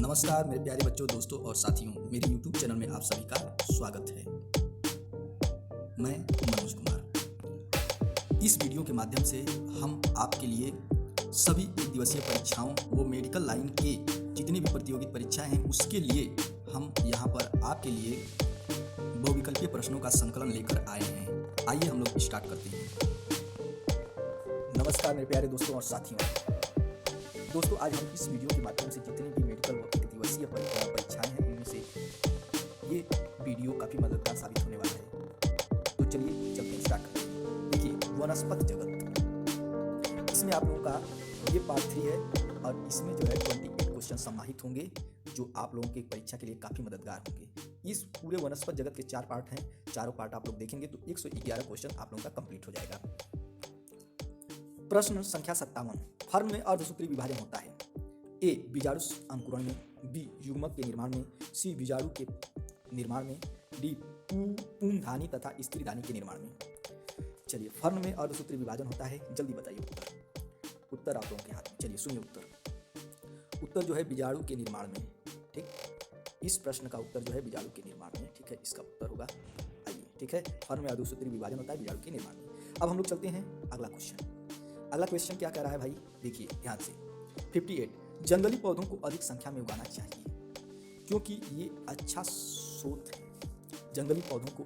नमस्कार मेरे प्यारे बच्चों, दोस्तों और साथियों, मेरे YouTube चैनल में आप सभी का स्वागत है। मैं मनोज कुमार। इस वीडियो के माध्यम से हम आपके लिए सभी एक दिवसीय परीक्षाओं वो मेडिकल लाइन के जितनी भी प्रतियोगित परीक्षाएं हैं उसके लिए हम यहाँ पर आपके लिए बहुविकल्पीय प्रश्नों का संकलन लेकर आए हैं। आइए हम लोग स्टार्ट करते हैं। नमस्कार मेरे प्यारे दोस्तों और साथियों। दोस्तों, आज हम इस वीडियो के माध्यम से जितने भी मेडिकल व एक दिवसीय परीक्षाएं हैं उनमें से ये वीडियो काफ़ी मददगार साबित होने वाला है। तो चलिए चलते हैं, स्टार्ट करते हैं। देखिए, वनस्पति जगत, इसमें आप लोगों का ये पार्ट 3 है और इसमें जो है 28 क्वेश्चन समाहित होंगे जो आप लोगों के परीक्षा के लिए काफ़ी मददगार होंगे। इस पूरे वनस्पति जगत के 4 पार्ट हैं, चारों पार्ट आप लोग देखेंगे तो 111 क्वेश्चन आप लोगों का कंप्लीट हो जाएगा। प्रश्न संख्या 57। फर्म में अर्धसूत्री विभाजन होता है। ए बीजाणु अंकुरण में, बी युग्मक के निर्माण में, सी बीजाणु के निर्माण में, डी पुंधानी तथा स्त्रीधानी के निर्माण में। चलिए, फर्म में अर्धसूत्री विभाजन होता है, जल्दी बताइए उत्तर आप लोगों के हाथ में। चलिए सुनिए उत्तर जो है बीजाणु के निर्माण में। ठीक, इस प्रश्न का उत्तर जो है बीजाणु के निर्माण में। ठीक है, इसका उत्तर होगा आइए। ठीक है, फर्म में अर्धसूत्री विभाजन होता है बीजाणु के निर्माण में। अब हम लोग चलते हैं अगला क्वेश्चन। अगला क्वेश्चन क्या कह रहा है भाई, देखिए ध्यान से। 58। जंगली पौधों को अधिक संख्या में उगाना चाहिए क्योंकि ये अच्छा स्रोत है। जंगली पौधों को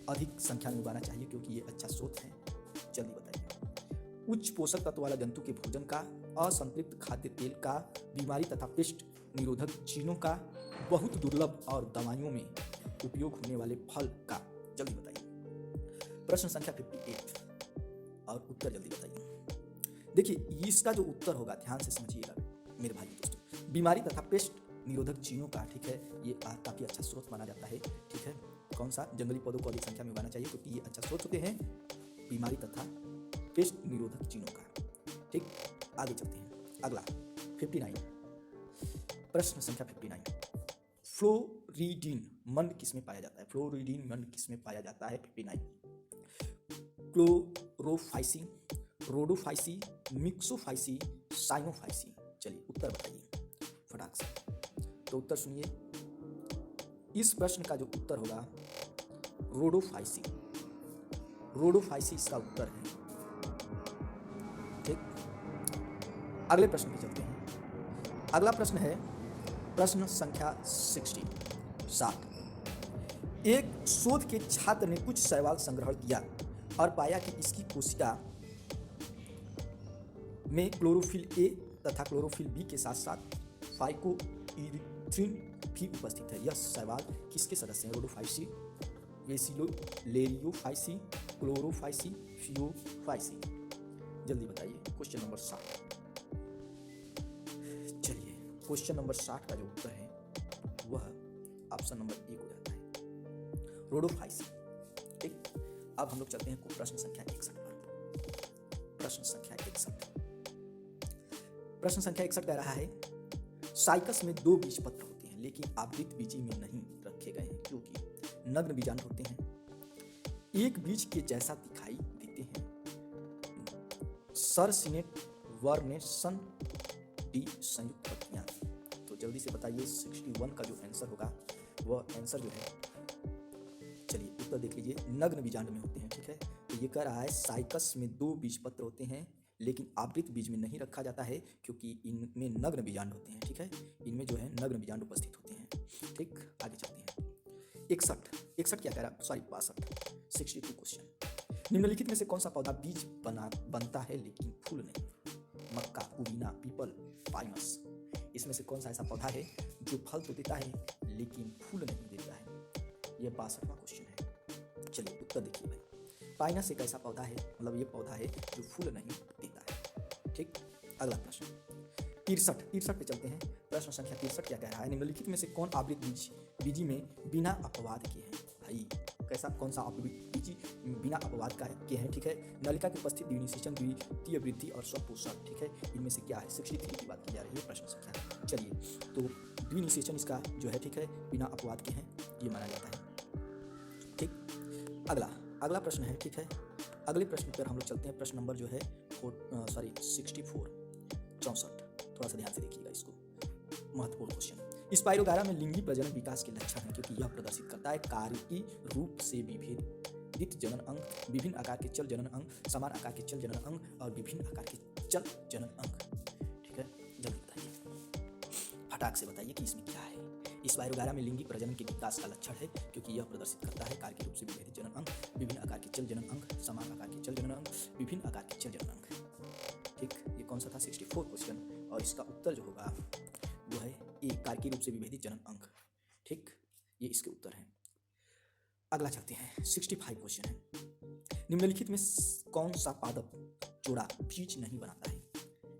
अधिक संख्या में उगाना चाहिए क्योंकि ये अच्छा स्रोत है। जल्दी बताइए। उच्च पोषक तत्व वाला जंतु के भोजन का, असंतृप्त खाद्य तेल का, बीमारी तथा पेस्ट निरोधक चीनों का, बहुत दुर्लभ और दवाइयों में उपयोग होने वाले फल का। जल्दी बताइए। प्रश्न संख्या 58 और उत्तर जल्दी बताइए। देखिए, इसका जो उत्तर होगा ध्यान से समझिएगा मेरे भाई दोस्तों। बीमारी तथा पेस्ट निरोधक चीनों का, ठीक है, ये काफी अच्छा स्रोत माना जाता है। ठीक है, कौन सा? जंगली पौधों को अधिक संख्या में उगाना चाहिए क्योंकि ये अच्छा स्रोत होते हैं बीमारी तथा पेस्ट निरोधक चीनों का। ठीक, आगे चलते हैं। अगला 59। प्रश्न संख्या 59। फ्लोरिडीन मंड किसमें पाया जाता है? फ्लोरिडीन मंड किसमें पाया जाता है? 59। Chlorophyceae, Rhodophyceae, Myxophyceae, Cyanophyceae. चलिए उत्तर बताइए फटाक से। तो उत्तर सुनिए। इस प्रश्न का जो उत्तर होगा रोडोफाइसी। रोडोफाइसी इसका उत्तर है। ठीक, अगले प्रश्न पे चलते हैं। अगला प्रश्न है प्रश्न संख्या 60। एक शोध के छात्र ने कुछ शैवाल संग्रहण किया और पाया कि इसकी कोशिका में क्लोरोफिल ए तथा क्लोरोफिल बी के साथ साथ फाइकोइरिथ्रिन भी उपस्थित है। यह शैवाल किसके सदस्य हैं? Rhodophyceae, Bacillariophyceae, Chlorophyceae, Phaeophyceae. जल्दी बताइए। Question number 60। चलिए, क्वेश्चन नंबर 60 का जो उत्तर है वह ऑप्शन नंबर 1 हो जाता है, रोडोफाइसी। ठीक, अब हम लोग चलते हैं प्रश्न संख्या 61 पर। प्रश्न संख्या 61। प्रश्न संख्या 61 कह रहा है साइकस में 2 बीज पत्र होते हैं लेकिन आवृत बीजी में नहीं रखे गए हैं क्योंकि नग्न बीजांड होते हैं। एक बीज के जैसा दिखाई देते हैं। सरसिनेट, वर्नेसन, डी संयुक्त पत्तियां। तो जल्दी से बताइए 61 का जो आंसर होगा वह आंसर जो है, चलिए उत्तर देख लीजिए, नग्न बीजांड में होते हैं। ठीक है, तो ये कह रहा है साइकस में 2 बीज पत्र होते हैं लेकिन आवृत बीज में नहीं रखा जाता है क्योंकि इनमें नग्न बीजांड होते हैं। ठीक है, इनमें जो है नग्न बीजांड उपस्थित होते हैं। ठीक, आगे चलते हैं। 61 क्या कह रहा है? सॉरी 62। 62 क्वेश्चन। निम्नलिखित में से कौन सा पौधा बीज बनता है लेकिन फूल नहीं? मक्का, पुदीना, पीपल, पाइनस। इसमें से कौन सा ऐसा पौधा है जो फल तो देता है लेकिन फूल नहीं देता है? यह 62वां क्वेश्चन है। चलिए उत्तर देखिए भाई। पाइनस एक ऐसा पौधा है, मतलब ये पौधा है जो फूल नहीं देता है। ठीक, अगला प्रश्न 63 पे चलते हैं। प्रश्न संख्या 63 क्या कह रहा है? निम्नलिखित में से कौन आवृत बीजी में बिना अपवाद के हैं? भाई कैसा, कौन सा आवृत बीजी बिना अपवाद का के हैं? ठीक है, नलिका की उपस्थित द्विनिषेचन, द्वितीय वृद्धि और स्वपोषण। ठीक है, इनमें से क्या है? 63 की बात की जा रही है प्रश्न संख्या। चलिए, तो द्विनिषेचन इसका जो है, ठीक है, बिना अपवाद के हैं, ये माना जाता है। ठीक, अगला प्रश्न है। ठीक है, अगले प्रश्न पर हम लोग चलते हैं। प्रश्न नंबर जो है 64 64। थोड़ा सा ध्यान से देखिएगा इसको। महत्वपूर्ण क्वेश्चन। स्पाइरोगारा में लिंगी प्रजनन विकास के लक्षण हैं क्योंकि यह प्रदर्शित करता है कार्य रूप से विभेदित जनन अंग, विभिन्न आकार के चल जनन अंग, समान आकार के चल जनन अंग और विभिन्न आकार के चल जनन अंग। ठीक है, जल्दी बताइए, फटाक से बताइए कि इसमें क्या है। स्पाइरोगारा में लिंगी प्रजनन के विकास का लक्षण है क्योंकि यह प्रदर्शित करता है कार्य रूप से विभेदित जनन अंग, विभिन्न आकार के चल जनन अंग, समान आकार के चल जनन अंग, विभिन्न आकार के चल जनन अंग। ठीक, ये कौन सा था? 64 क्वेश्चन, और इसका उत्तर जो होगा वो है ए, कार्य रूप से विभेदित जनन अंग। ठीक, ये इसके उत्तर हैं। अगला चलते हैं, 65 क्वेश्चन है। निम्नलिखित में कौन सा पादप जोड़ा बीज नहीं बनाता है?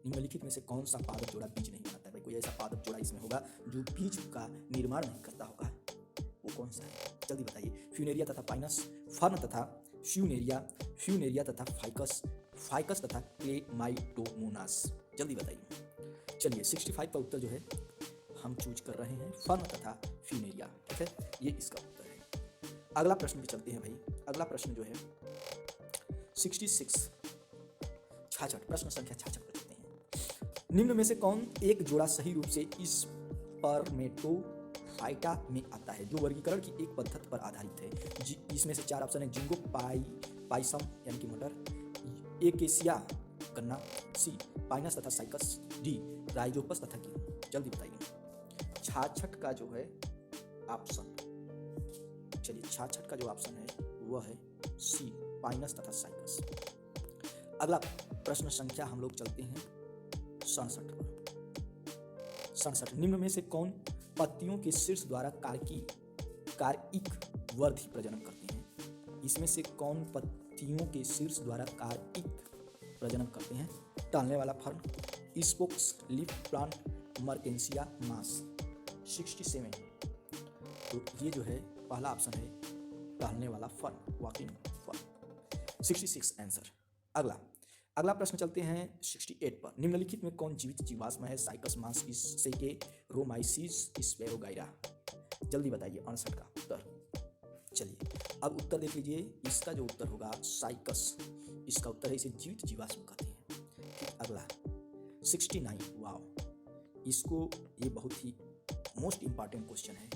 निम्नलिखित में से कौन सा पादप जोड़ा बीज नहीं बनाता है? भाई कोई ऐसा पादप जोड़ा इसमें होगा जो बीज का निर्माण नहीं करता होगा, वो कौन सा है? जल्दी बताइए। फ्यूनेरिया तथा पाइनस, फर्न तथा फ्यूनेरिया, फ्यूनेरिया तथा फाइकस, फाइकस तथा क्लेमाइडोमोनास। जल्दी बताइए। चलिए 65 का उत्तर जो है हम चूज कर रहे हैं फर्न तथा फ्यूनेरिया। ठीक है, ये इसका उत्तर है। अगला प्रश्न पे चलते हैं भाई। अगला प्रश्न जो है 66, 66, प्रश्न संख्या 66 पर चलते हैं। निम्न में से कौन एक जोड़ा सही रूप से स्पर्मेटोफाइटा में आता है जो वर्गीकरण की एक पद्धति पर आधारित है? इसमें से 4 ऑप्शन है। जिंगो पाइसम यानी कि मटर, एकेसिया गन्ना, सी पाइनस तथा साइकस, डी राइजोपस तथा गेहूं। जल्दी बताइए 66 का जो है ऑप्शन। चलिए 66 का जो ऑप्शन है वह है सी पाइनस तथा साइकस। अगला प्रश्न संख्या हम लोग चलते हैं 67 पर। 67, निम्न में से कौन पत्तियों के शीर्ष द्वारा कार्यिक वर्धी प्रजनन करते हैं? इसमें से कौन पत्तियों के शीर्ष द्वारा कार्यिक प्रजनन करते हैं? टहलने वाला फर्न, स्पोक्स लीफ प्लांट, मर्केंसिया मास। 67, तो ये जो है पहला ऑप्शन है टहलने वाला फर्न, वॉकिंग फर्न। 66 आंसर। अगला प्रश्न चलते हैं 68 पर। निम्नलिखित में कौन जीवित जीवाश्म है? साइकस, मास, सेके, रोमाइसिस, स्पैरोगाइरा। जल्दी बताइए 68 का उत्तर। चलिए अब उत्तर देख लीजिए। इसका जो उत्तर होगा साइकस, इसका उत्तर है। इसे जीवित जीवाश्म कहते हैं। ठीक, अगला 69, वाओ, इसको ये बहुत ही मोस्ट इंपॉर्टेंट क्वेश्चन है।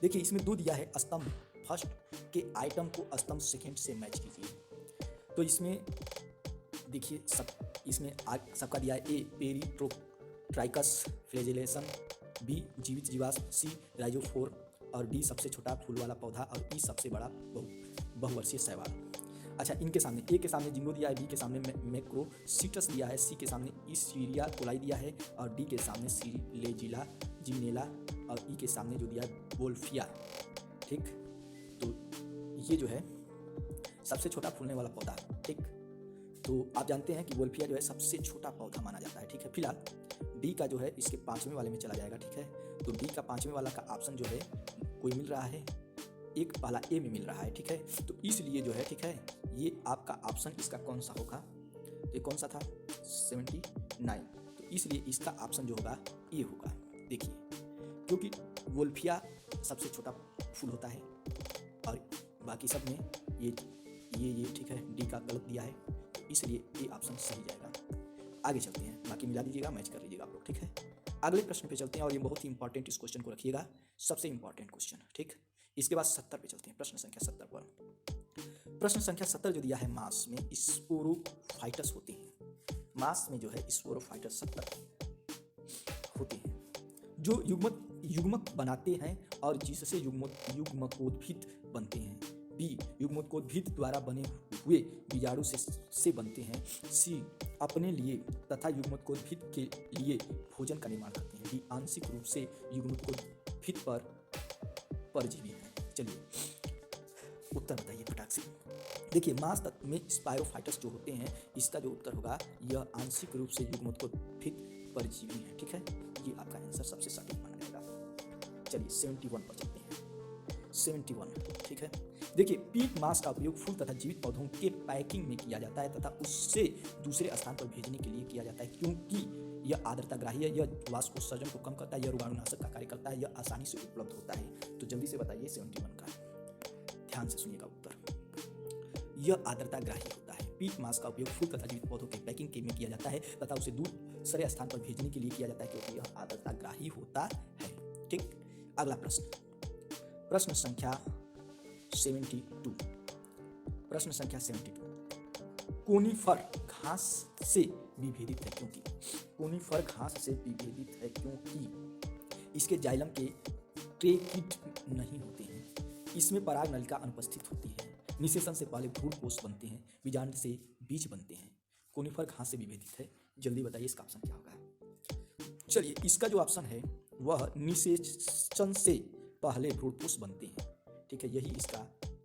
देखिए इसमें 2 दिया है, स्तंभ फर्स्ट के आइटम को स्तंभ सेकंड से मैच कीजिए। तो इसमें देखिए इसमें सबका दिया है। ए पेरिट्राइकस फ्लैजेलेशन, बी जीवित जीवाश्म, सी राइजोफोर और डी सबसे छोटा फूल वाला पौधा और ई सबसे बड़ा बहुवर्षीय शैवाल। अच्छा, इनके सामने ए के सामने जिंगो दिया है, बी के सामने मैक्रोसिटस दिया है, सी के सामने ईस्टीरिया कोलाई दिया है और डी के सामने सीलेजिला जिनेला और ई के सामने जो दिया है वोल्फिया। ठीक, तो ये जो है सबसे छोटा फूलने वाला पौधा। ठीक, तो आप जानते हैं कि वोल्फिया जो है सबसे छोटा पौधा माना जाता है। ठीक है, फिलहाल डी का जो है इसके 5वें वाले में चला जाएगा। ठीक है, तो डी का 5वें वाला का ऑप्शन जो है कोई मिल रहा है, एक पहला ए में मिल रहा है। ठीक है, तो इसलिए जो है, ठीक है, ये आपका ऑप्शन इसका कौन सा होगा? ये कौन सा था? 79, तो इसलिए इसका ऑप्शन जो होगा ए होगा। देखिए क्योंकि वोल्फिया सबसे छोटा फूल होता है और बाकी सब में ये ठीक है, डी का गलत दिया है, इसलिए ये ऑप्शन सही जाएगा। आगे चलते हैं, बाकी मिला दीजिएगा, मैच कर लीजिएगा आप लोग। ठीक है, अगले प्रश्न पे चलते हैं और ये बहुत ही इंपॉर्टेंट, इस क्वेश्चन को रखिएगा, सबसे इंपॉर्टेंट क्वेश्चन। ठीक, इसके बाद 70 पे चलते हैं, प्रश्न संख्या 70 पर। प्रश्न संख्या 70 जो दिया है, मास में स्पोरोफाइटस होते हैं। मास में जो है स्पोरोफाइटस 70 होते हैं जो युग्मक बनाते हैं और जिससे युग्मकोद्भिद बनते हैं। बी युग्मकोद्भिद द्वारा बने हुए बीजाणु से बनते हैं। सी अपने लिए तथा युग्मकोद्भिद के लिए भोजन का निर्माण करते हैं। डी आंशिक रूप से युग्मकोद्भिद पर परजीवी हैं। चलिए उत्तर बताइए फटाक से। देखिए मास तत्व में स्पाइरोफाइटस जो होते हैं, इसका जो उत्तर होगा यह आंशिक रूप से युग्मकोद्भिद परजीवी हैं। ठीक है, ये आपका आंसर सबसे सटीक माना जाएगा। चलिए 71 पर चलते हैं। 71, ठीक है, देखिए पीट मास का उपयोग फूल तथा जीवित पौधों के पैकिंग में किया जाता है तथा उससे दूसरे स्थान पर भेजने के लिए किया जाता है क्योंकि यह आर्द्रताग्राही है, यह वाष्पोत्सर्जन को कम करता है, यह रोगाणुनाशक का कार्य करता है, यह आसानी से उपलब्ध होता है। तो जल्दी से बताइए 71 का, ध्यान से सुनिएगा उत्तर। यह आर्द्रताग्राही होता है। पीट मास का उपयोग फूल तथा जीवित पौधों के पैकिंग में किया जाता है तथा उसे दूसरे स्थान पर भेजने के लिए किया जाता है क्योंकि यह आर्द्रताग्राही होता है। ठीक, अगला प्रश्न संख्या 72। प्रश्न संख्या 72, कोनीफर घास से विभेदित है क्योंकि, कोनीफर घास से विभेदित है क्योंकि इसके जाइलम के ट्रेकिड नहीं होते हैं, इसमें पराग नलिका अनुपस्थित होती है, निषेचन से पहले भ्रूणकोष बनते हैं, बीजांड से बीज बनते हैं। कोनीफर घास से विभेदित है, जल्दी बताइए इसका ऑप्शन क्या होगा। चलिए, इसका जो ऑप्शन है वह निषेचन से पहले भ्रूणकोष बनते हैं। ठीक है, यही इसका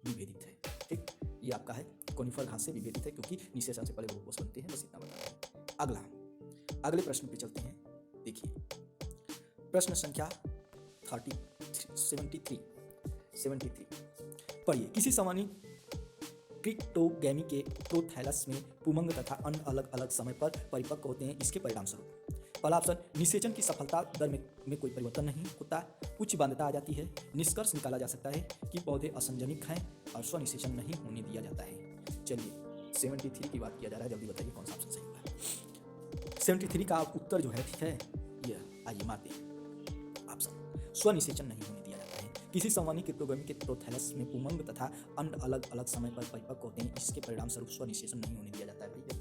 विभेदित है। ठीक, ये आपका है, कोनीफर घास से विभेदित है क्योंकि निषेचन से पहले भ्रूणकोष बनते हैं, बस इतना बताना है। अगले प्रश्न पे चलते हैं। देखिए, प्रश्न संख्या 73 पढ़िए। किसी सामान्य क्रिप्टोगैमी के प्रोथैलस में पुमंग तथा अंड अलग अलग समय पर परिपक्व होते हैं, इसके परिणाम स्वरूप। पहला ऑप्शन, निषेचन की सफलता दर में कोई परिवर्तन नहीं होता, उच्च बाध्यता आ जाती है। निष्कर्ष निकाला जा सकता है कि पौधे असंजनिक हैं और स्वनिषेचन नहीं होने दिया जाता है। चलिए, 73 की बात किया जा रहा है, जल्दी बताइए कौन सा ऑप्शन सही होगा। 73 का उत्तर जो है, ठीक है, यह आइए मारते हैं ऑप्शन, स्वनिषेचन नहीं होने दिया जाता है। किसी संवहनी क्रिप्टोगैमी के प्रोथैलस में पुमंग तथा अंड अलग अलग समय पर परिपक्व होते हैं, इसके परिणाम स्वरूप स्वनिषेचन नहीं होने दिया जाता है। भैया,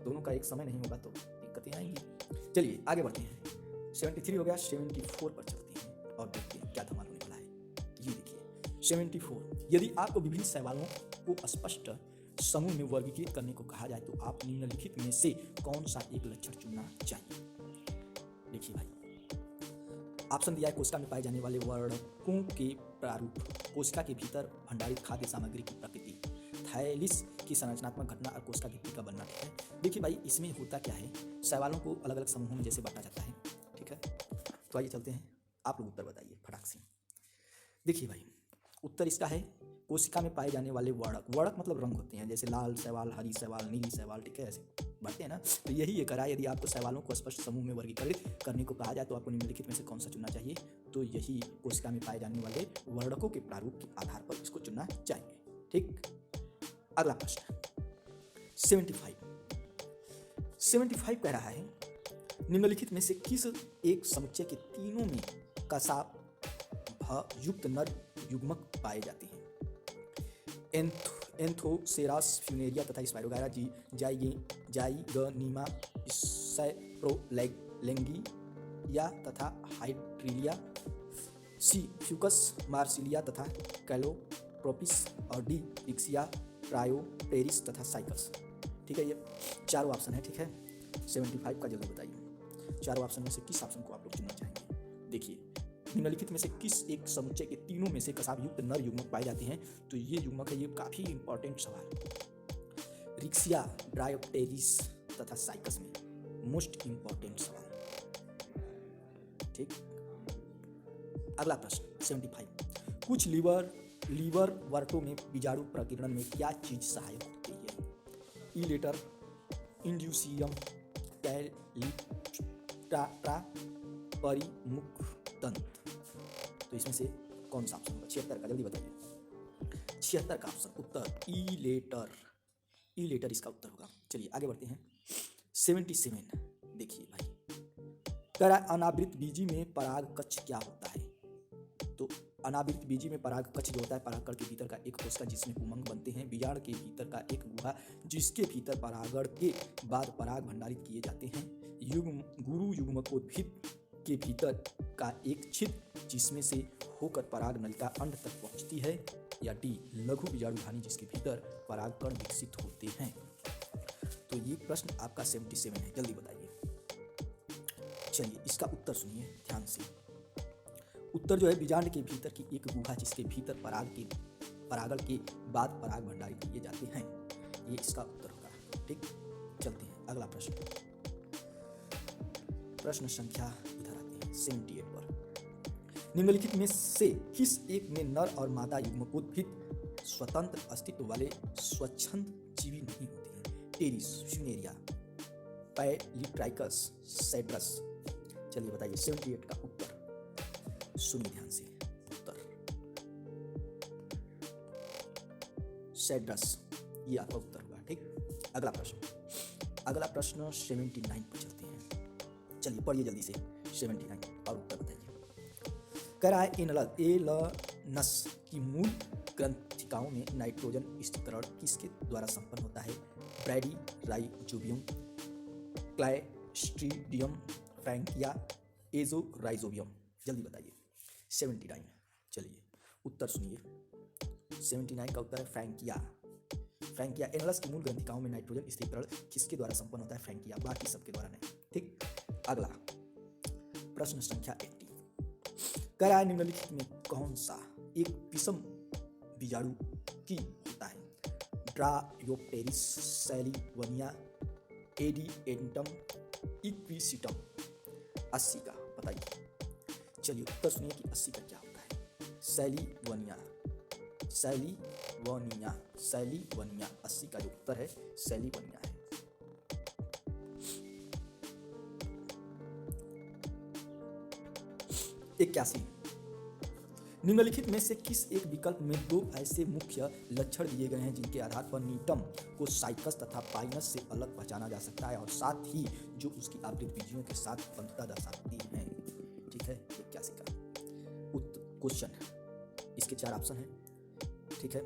दोनों का एक समय नहीं होगा तो दिक्कतें आएंगी। चलिए आगे बढ़ते हैं। 73 हो गया, 74 पर चलते हैं और देखते हैं क्या धमाल होने वाला है। ये देखिए 74, यदि आपको विभिन्न शैवालों को स्पष्ट समूह में वर्गीकृत करने को कहा जाए तो आप निम्नलिखित में से कौन सा एक लक्षण चुनना चाहिए। देखिए भाई, ऑप्शन दिया है, कोशिका में पाए जाने वाले वर्णकों के प्रारूप, कोशिका के भीतर भंडारित खाद्य सामग्री की प्रकृति, थायलिस की संरचनात्मक घटना और कोशिका भित्ति का बनना। ठीक है, देखिए भाई, इसमें होता क्या है, शैवालों को अलग अलग समूहों में जैसे बांटा जाता है। ठीक है, तो आइए चलते हैं, आप लोग उत्तर बताइए फटाक से। देखिए भाई, उत्तर इसका है, कोशिका में पाए जाने वाले वर्णक, वर्णक मतलब रंग होते हैं, जैसे लाल शैवाल, हरी शैवाल, नीली शैवाल। ठीक है, ऐसे बढ़ते हैं ना, तो यही ये करा। यदि आपको शैवालों को स्पष्ट समूह में वर्गीकृत करने को कहा जाए तो आपको निम्नलिखित में से कौन सा चुनना चाहिए, तो यही कोशिका में पाए जाने वाले वर्णकों के प्रारूप के आधार पर इसको चुनना चाहिए। ठीक, अगला प्रश्न 75 कह रहा है, निम्नलिखित में से किस एक समुच्चय के तीनों में कसाभ युक्त नर युग्मक पाए जाते हैं। एंथोसेरास फ्यूनेरिया तथा स्पाइरोगायरा जाइगनीमा सैप्रोलेंगिया तथा हाइड्रिलिया, सी फ्यूकस मार्सिलिया तथा कैलोप्रोपिस, और डी इक्सिया प्रायोटेरिस तथा साइकस। ठीक है, ये चारों ऑप्शन है। ठीक है, 75 का जल्दी बताइए, चारों ऑप्शन में से किस ऑप्शन को आप लोग चुनना चाहेंगे। देखिए, निम्नलिखित में से किस एक समुच्चय के तीनों में से कसाभ युक्त नर युग्मक पाए जाते हैं, तो ये युग्मक है, ये काफी इंपॉर्टेंट सवाल, रिक्सिया, ब्रायोप्टेरिस तथा साइकस में मोस्ट इंपॉर्टेंट सवाल। ठीक, अगला प्रश्न 75, कुछ लीवर वर्टों में बीजाणु प्रकीर्णन में क्या चीज सहायक होती है। इलेटर, इंड्यूसियम, कैलिप्टा, परिमुख तंत्र। तो इसमें से कौन सा ऑप्शन होगा 76 का, जल्दी बताइए। 76 का ऑप्शन उत्तर इलेटर इसका उत्तर होगा। चलिए आगे बढ़ते हैं। 77, देखिए भाई, अनावृत बीजी में पराग कक्ष क्या होता है। तो अनावृत बीजी में पराग कक्ष जो होता है, परागकण के भीतर का एक कोशिका जिसमें पुमंग बनते हैं, बीजांड के भीतर का एक गुहा जिसके भीतर परागण के बाद पराग भंडारित किए जाते हैं, गुरु युग्मकोद्भिद के भीतर का एक छिद्र जिसमें से होकर पराग नलिका अंड तक पहुंचती है, या डी लघु बीजाणुधानी जिसके भीतर परागकण विकसित होते हैं। तो ये प्रश्न आपका 77 है, जल्दी बताइए। चलिए इसका उत्तर सुनिए ध्यान से। उत्तर जो है, बीजांड के भीतर की एक गुहा जिसके भीतर परागण के बाद पराग भंडारित किए जाते हैं, ये इसका उत्तर होगा। ठीक, चलते हैं अगला प्रश्न। प्रश्न संख्या इधर आते हैं 78 पर। निम्नलिखित में से किस एक में नर और मादा युग्मकोद्भिद स्वतंत्र अस्तित्व वाले स्वच्छंद जीवी नहीं होते हैं। Pteris, Funaria, Polytrichum, Cedrus. चलिए बताइए 78 का उत्तर, सुनिए ध्यान से। उत्तर सेड्रस, ये आपका उत्तर होगा। ठीक, अगला प्रश्न 79 पर चलते हैं। चलिए पढ़िए जल्दी से 79 और उत्तर बताइए। कह रहा है एलनस की मूल ग्रंथिकाओं में नाइट्रोजन स्थिरीकरण किसके द्वारा संपन्न होता है? Bradyrhizobium, Clostridium, Frankia, Azorhizobium. जल्दी बताइए 79। चलिए उत्तर सुनिए। 79 का उत्तर है फ्रैंकिया। फ्रैंकिया। एनलस की मूल ग्रंथिकाओं में नाइट्रोजन स्थिरीकरण किसके द्वारा संपन्न होता है? फ्रैंकिया, बाकी सबके द्वारा नहीं। ठीक, अगला प्रश्न संख्या 80। कह रहा है निम्नलिखित में कौन सा एक विषम बीजाणु की होता है? Dryopteris, सैलिवनिया, एडिएंटम, equisetum. 80 का बताइए। चलिए उत्तर सुनिए कि 80 का क्या होता है। सैलिवनिया, सैलिवनिया, सैलिवनिया। 80 का जो उत्तर है सैलिवनिया है। इक्यासी। निम्नलिखित में से किस एक विकल्प में दो ऐसे मुख्य लक्षण दिए गए हैं जिनके आधार पर नीटम को साइकस तथा पाइनस से अलग पहचाना जा सकता है और साथ ही जो उसकी आवृत बीजियों के साथ बंधुता दर्शाती हैं? ठीक है, 81 का क्वेश्चन। इसके 4 ऑप्शन हैं। ठीक है,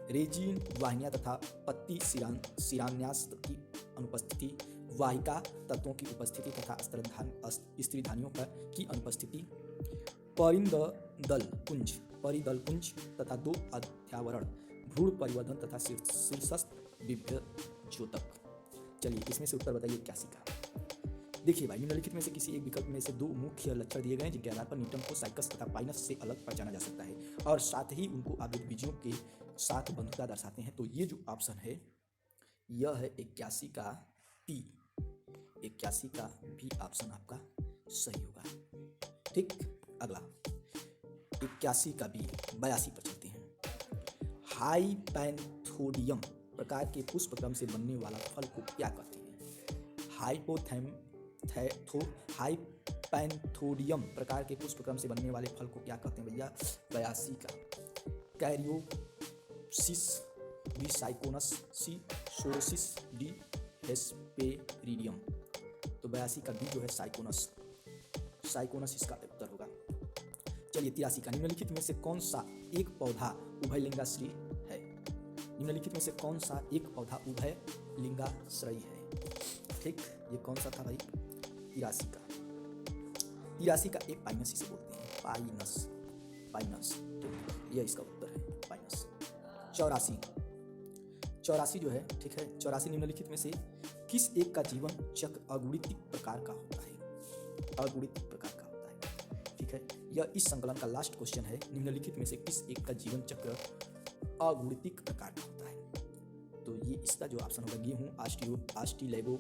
रेजिन वाहिनियां तथा पत्ती शिरान्यास की अनुपस्थिति, वाहिका तत्वों की उपस्थिति तथा स्त्रीधानियों की अनुपस्थिति, परिदल पुंज तथा 2 अध्यावरण, भ्रूण परिवर्धन तथा शीर्षस्थ विभ्रज्योतक। चलिए इसमें से उत्तर बताइए 81 का। देखिए भाई, निम्नलिखित में से किसी एक विकल्प में से 2 मुख्य लक्षण दिए गए हैं जिनके आधार पर नीटम को साइकस तथा पाइनस से अलग पहचाना जा सकता है और साथ ही उनको आवृत बीजों के साथ बंधुता दर्शाते हैं। तो ये जो ऑप्शन है यह है 81 का पी। 81 का भी ऑप्शन आपका सही होगा। ठीक, अगला 81 का बी। 82 पर चलते हैं। हाइपैंथोडियम प्रकार के पुष्प क्रम से बनने वाला फल को क्या कहते हैं? हाइपैंथोडियम प्रकार के पुष्प क्रम से बनने वाले फल को क्या कहते हैं भैया? 82 का कैरियोप्सिस, बी साइकोनस, सी सोरोसिस, डी हेस्पेरिडियम। तो 82 का बी जो है साइकोनस, साइकोनस इसका उत्तर होगा। चलिए 83 का। निम्नलिखित में से कौन सा एक पौधा उभयलिंगाश्रयी है? निम्नलिखित में से कौन सा एक पौधा उभयलिंगाश्रयी है? ठीक, ये कौन सा था भाई? 83 का। 83 का एक पाइनस इसे बोलते हैं, पाइनस, पाइनस। ठीक, ये इसका उत्तर है पाइनस। 84 जो है, ठीक है, 84 निम्नलिखित में से किस एक का जीवन चक्र अगुणितिक प्रकार का होता है? अगुणितिक प्रकार का होता है। ठीक है, यह इस संकलन का लास्ट क्वेश्चन है। निम्नलिखित में से किस एक का जीवन चक्र अगुणितिक प्रकार का होता है? तो ये इसका जो ऑप्शन होगा गेहूं, आस्ट्रीलेबो,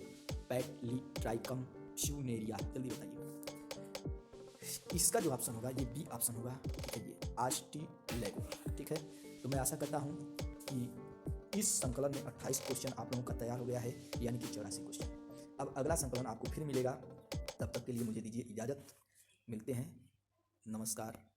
पैटलीट्राइकम, फ्यूनेरिया। जल्दी बताइए। इसका जो ऑप्शन होगा ये बी ऑप्शन होगा। ठीक है, ये आस्ट्रीलेबो। ठीक है, तो मैं आशा करता हूँ कि इस संकलन में 28 क्वेश्चन आप लोगों का तैयार हो गया है, यानी कि 84 क्वेश्चन। अब अगला संकलन आपको फिर मिलेगा, तब तक के लिए मुझे दीजिए इजाज़त। मिलते हैं, नमस्कार।